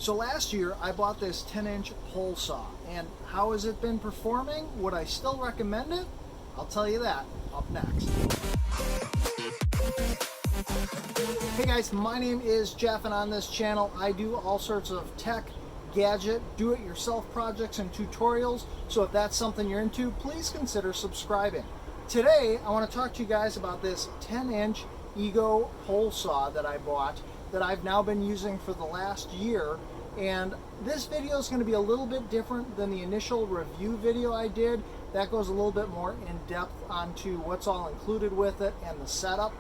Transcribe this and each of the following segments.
So last year I bought this 10-inch pole saw, and how has it been performing? Would I still recommend it? I'll tell you that up next. Hey guys, my name is Jeff, and on this channel I do all sorts of tech, gadget, do-it-yourself projects and tutorials, so if that's something you're into, please consider subscribing. Today I want to talk to you guys about this 10-inch Ego pole saw that I bought that I've now been using for the last year, and this video is going to be a little bit different than the initial review video I did. That goes a little bit more in depth onto what's all included with it and the setup.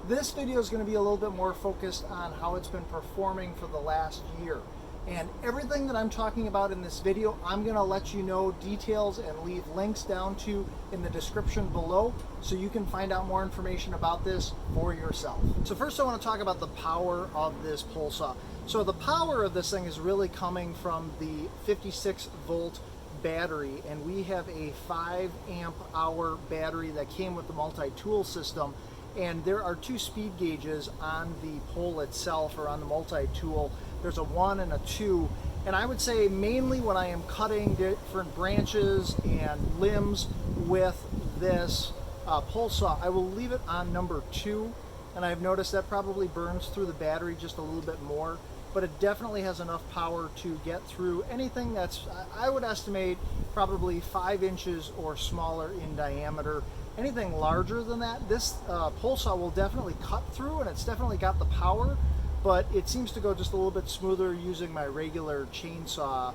This video is going to be a little bit more focused on how it's been performing for the last year. And everything that I'm talking about in this video, I'm going to let you know details and leave links down to in the description below so you can find out more information about this for yourself. So first I want to talk about the power of this pole saw. So the power of this thing is really coming from the 56 volt battery, and we have a 5 amp hour battery that came with the multi-tool system. And there are two speed gauges on the pole itself, or on the multi-tool. There's a 1 and a 2, and I would say mainly when I am cutting different branches and limbs with this pole saw, I will leave it on number 2, and I've noticed that probably burns through the battery just a little bit more, but it definitely has enough power to get through anything that's, I would estimate, probably 5 inches or smaller in diameter. Anything larger than that, this pole saw will definitely cut through, and it's definitely got the power, but it seems to go just a little bit smoother using my regular chainsaw,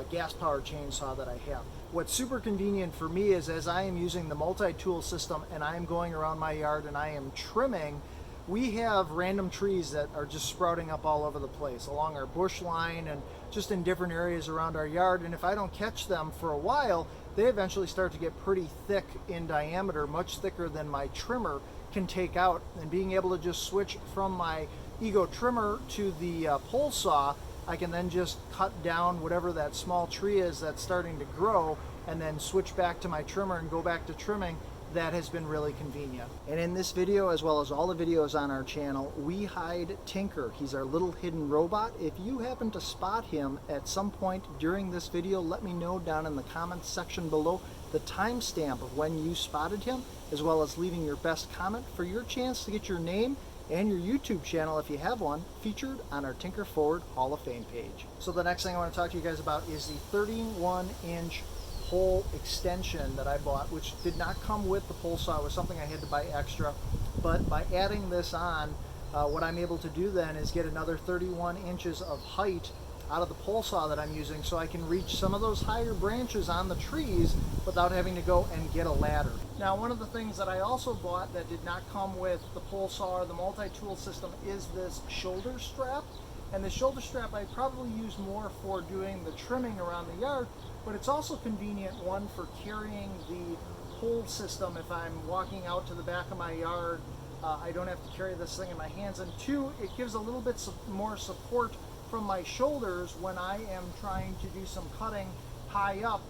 gas-powered chainsaw that I have. What's super convenient for me is, as I am using the multi-tool system and I am going around my yard and I am trimming, we have random trees that are just sprouting up all over the place along our bush line and just in different areas around our yard, and if I don't catch them for a while, they eventually start to get pretty thick in diameter, much thicker than my trimmer can take out. And being able to just switch from my Ego trimmer to the pole saw, I can then just cut down whatever that small tree is that's starting to grow and then switch back to my trimmer and go back to trimming. That has been really convenient. And in this video, as well as all the videos on our channel, we hide Tinker. He's our little hidden robot. If you happen to spot him at some point during this video, let me know down in the comments section below the timestamp of when you spotted him, as well as leaving your best comment for your chance to get your name and your YouTube channel, if you have one, featured on our Tinker Forward Hall of Fame page. So the next thing I want to talk to you guys about is the 31-inch pole extension that I bought, which did not come with the pole saw. It was something I had to buy extra, but by adding this on, what I'm able to do then is get another 31 inches of height out of the pole saw that I'm using, so I can reach some of those higher branches on the trees without having to go and get a ladder. Now, one of the things that I also bought that did not come with the pole saw or the multi-tool system is this shoulder strap. And the shoulder strap I probably use more for doing the trimming around the yard, but it's also convenient, one, for carrying the pole system if I'm walking out to the back of my yard. I don't have to carry this thing in my hands, and two, it gives a little bit more support from my shoulders when I am trying to do some cutting high up.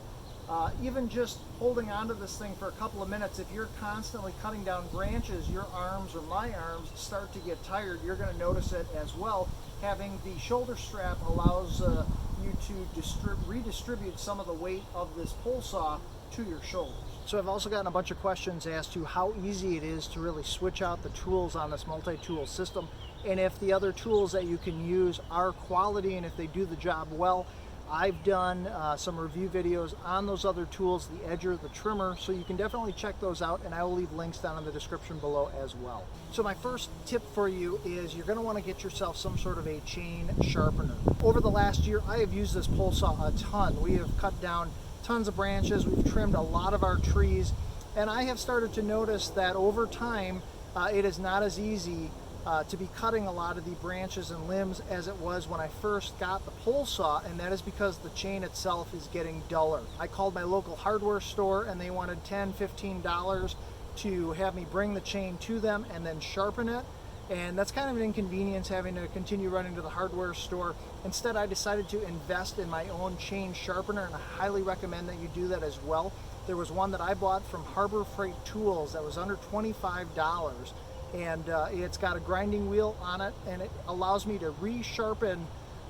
Even just holding onto this thing for a couple of minutes, if you're constantly cutting down branches, your arms or my arms start to get tired. You're going to notice it as well. Having the shoulder strap allows you to redistribute some of the weight of this pole saw to your shoulders. So I've also gotten a bunch of questions as to how easy it is to really switch out the tools on this multi-tool system, and if the other tools that you can use are quality and if they do the job well. I've done some review videos on those other tools, the edger, the trimmer, so you can definitely check those out, and I will leave links down in the description below as well. So my first tip for you is you're going to want to get yourself some sort of a chain sharpener. Over the last year, I have used this pole saw a ton. We have cut down tons of branches, we've trimmed a lot of our trees, and I have started to notice that over time it is not as easy to be cutting a lot of the branches and limbs as it was when I first got the pole saw, and that is because the chain itself is getting duller. I called my local hardware store and they wanted $10, $15 to have me bring the chain to them and then sharpen it, and that's kind of an inconvenience having to continue running to the hardware store. Instead, I decided to invest in my own chain sharpener, and I highly recommend that you do that as well. There was one that I bought from Harbor Freight Tools that was under $25, and it's got a grinding wheel on it, and it allows me to resharpen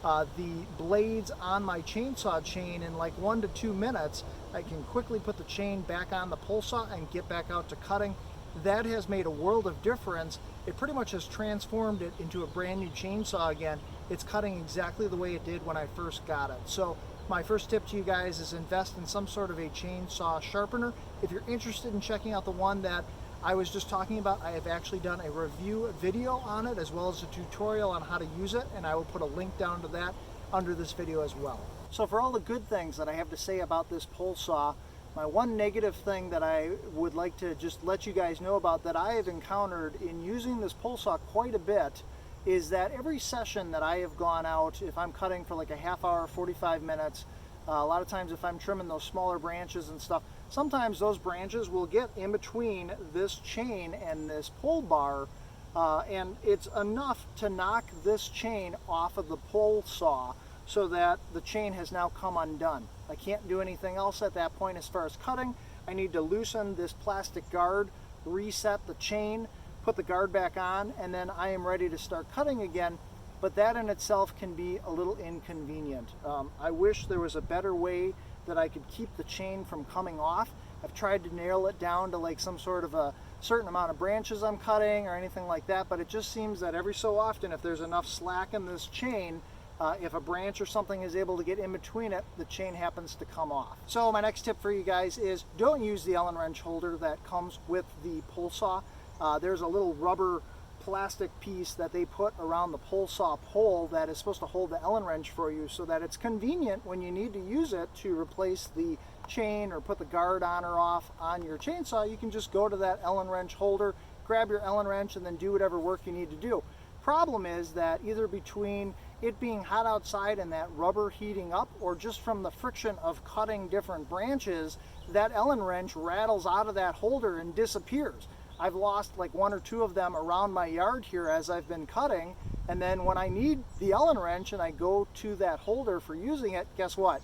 the blades on my chainsaw chain in like 1 to 2 minutes. I can quickly put the chain back on the pole saw and get back out to cutting. That has made a world of difference. It pretty much has transformed it into a brand new chainsaw again. It's cutting exactly the way it did when I first got it. So my first tip to you guys is invest in some sort of a chainsaw sharpener. If you're interested in checking out the one that I was just talking about, I have actually done a review video on it as well as a tutorial on how to use it, and I will put a link down to that under this video as well. So for all the good things that I have to say about this pole saw, my one negative thing that I would like to just let you guys know about that I have encountered in using this pole saw quite a bit is that every session that I have gone out, if I'm cutting for like a half hour, 45 minutes, a lot of times if I'm trimming those smaller branches and stuff, sometimes those branches will get in between this chain and this pole bar, and it's enough to knock this chain off of the pole saw so that the chain has now come undone. I can't do anything else at that point as far as cutting. I need to loosen this plastic guard, reset the chain, put the guard back on, and then I am ready to start cutting again. But that in itself can be a little inconvenient. I wish there was a better way that I could keep the chain from coming off. I've tried to nail it down to like some sort of a certain amount of branches I'm cutting or anything like that, but it just seems that every so often if there's enough slack in this chain, if a branch or something is able to get in between it, the chain happens to come off. So my next tip for you guys is don't use the Allen wrench holder that comes with the pole saw. There's a little rubber plastic piece that they put around the pole saw pole that is supposed to hold the Allen wrench for you so that it's convenient when you need to use it to replace the chain or put the guard on or off on your chainsaw. You can just go to that Allen wrench holder, grab your Allen wrench, and then do whatever work you need to do. Problem is that either between it being hot outside and that rubber heating up, or just from the friction of cutting different branches, that Allen wrench rattles out of that holder and disappears. I've lost like 1 or 2 of them around my yard here as I've been cutting, and then when I need the Allen wrench and I go to that holder for using it, guess what?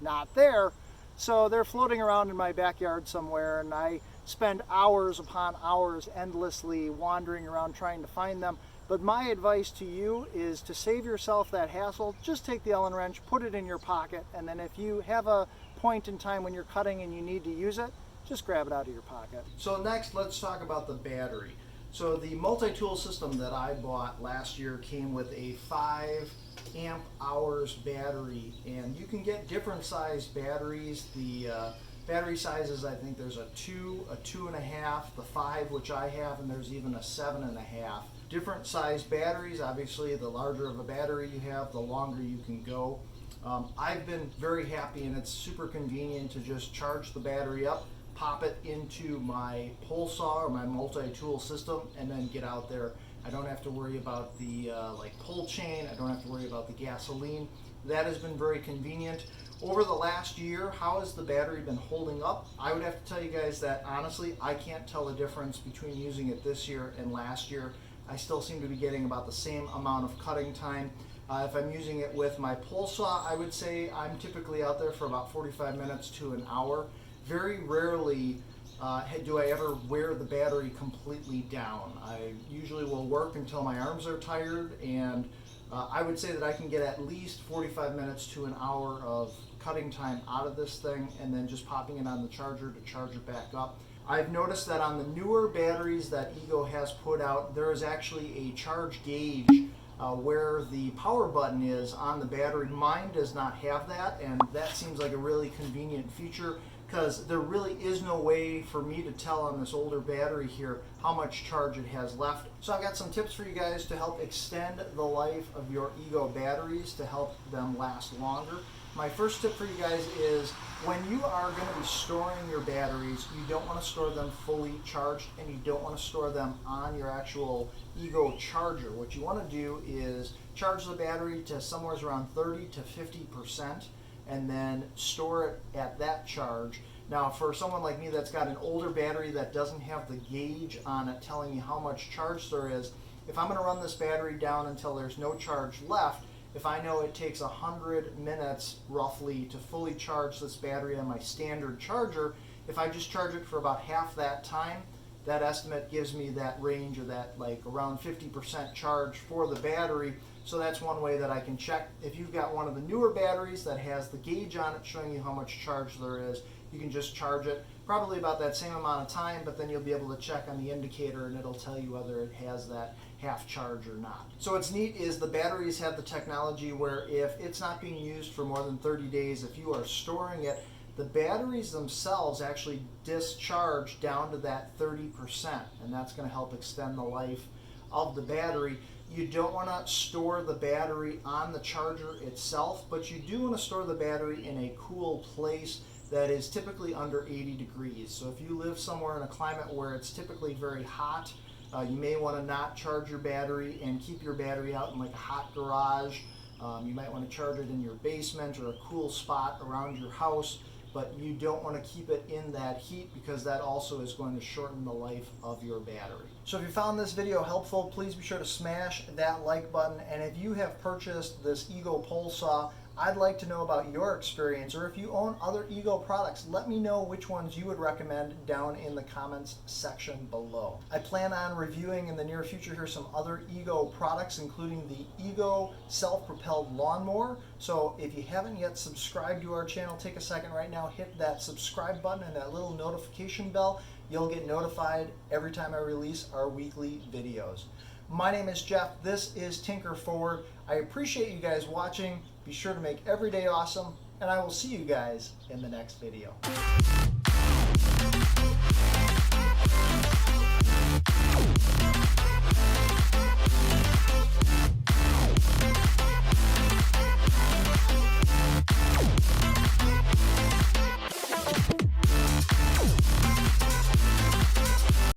Not there. So they're floating around in my backyard somewhere, and I spend hours upon hours endlessly wandering around trying to find them. But my advice to you is to save yourself that hassle, just take the Allen wrench, put it in your pocket, and then if you have a point in time when you're cutting and you need to use it, just grab it out of your pocket. So next, let's talk about the battery. So the multi-tool system that I bought last year came with a 5 amp hours battery, and you can get different sized batteries. The battery sizes, I think there's a 2, a 2.5, the 5 which I have, and there's even a 7.5. Different sized batteries. Obviously, the larger of a battery you have, the longer you can go. I've been very happy, and it's super convenient to just charge the battery up, pop it into my pole saw or my multi-tool system, and then get out there. I don't have to worry about the like pull chain. I don't have to worry about the gasoline. That has been very convenient. Over the last year, how has the battery been holding up? I would have to tell you guys that honestly, I can't tell the difference between using it this year and last year. I still seem to be getting about the same amount of cutting time. If I'm using it with my pole saw, I would say I'm typically out there for about 45 minutes to an hour. Very rarely do I ever wear the battery completely down. I usually will work until my arms are tired, and I would say that I can get at least 45 minutes to an hour of cutting time out of this thing, and then just popping it on the charger to charge it back up. I've noticed that on the newer batteries that Ego has put out, there is actually a charge gauge where the power button is on the battery. Mine does not have that, and that seems like a really convenient feature because there really is no way for me to tell on this older battery here how much charge it has left. So I've got some tips for you guys to help extend the life of your Ego batteries to help them last longer. My first tip for you guys is when you are going to be storing your batteries, you don't want to store them fully charged, and you don't want to store them on your actual Ego charger. What you want to do is charge the battery to somewhere around 30 to 50% and then store it at that charge. Now for someone like me that's got an older battery that doesn't have the gauge on it telling me how much charge there is, if I'm going to run this battery down until there's no charge left, if I know it takes 100 minutes roughly to fully charge this battery on my standard charger, if I just charge it for about half that time, that estimate gives me that range of that like around 50% charge for the battery. So that's one way that I can check. If you've got one of the newer batteries that has the gauge on it showing you how much charge there is, you can just charge it probably about that same amount of time, but then you'll be able to check on the indicator and it'll tell you whether it has that half charge or not. So what's neat is the batteries have the technology where if it's not being used for more than 30 days, if you are storing it, the batteries themselves actually discharge down to that 30%, and that's going to help extend the life of the battery. You don't want to store the battery on the charger itself, but you do want to store the battery in a cool place that is typically under 80 degrees. So if you live somewhere in a climate where it's typically very hot, you may want to not charge your battery and keep your battery out in like a hot garage. You might want to charge it in your basement or a cool spot around your house, but you don't want to keep it in that heat because that also is going to shorten the life of your battery. So if you found this video helpful, please be sure to smash that like button. And if you have purchased this Ego pole saw, I'd like to know about your experience, or if you own other Ego products, let me know which ones you would recommend down in the comments section below. I plan on reviewing in the near future here some other Ego products, including the Ego self-propelled lawnmower. So if you haven't yet subscribed to our channel, take a second right now, hit that subscribe button and that little notification bell. You'll get notified every time I release our weekly videos. My name is Jeff. This is Tinker Forward. I appreciate you guys watching. Be sure to make every day awesome, and I will see you guys in the next video.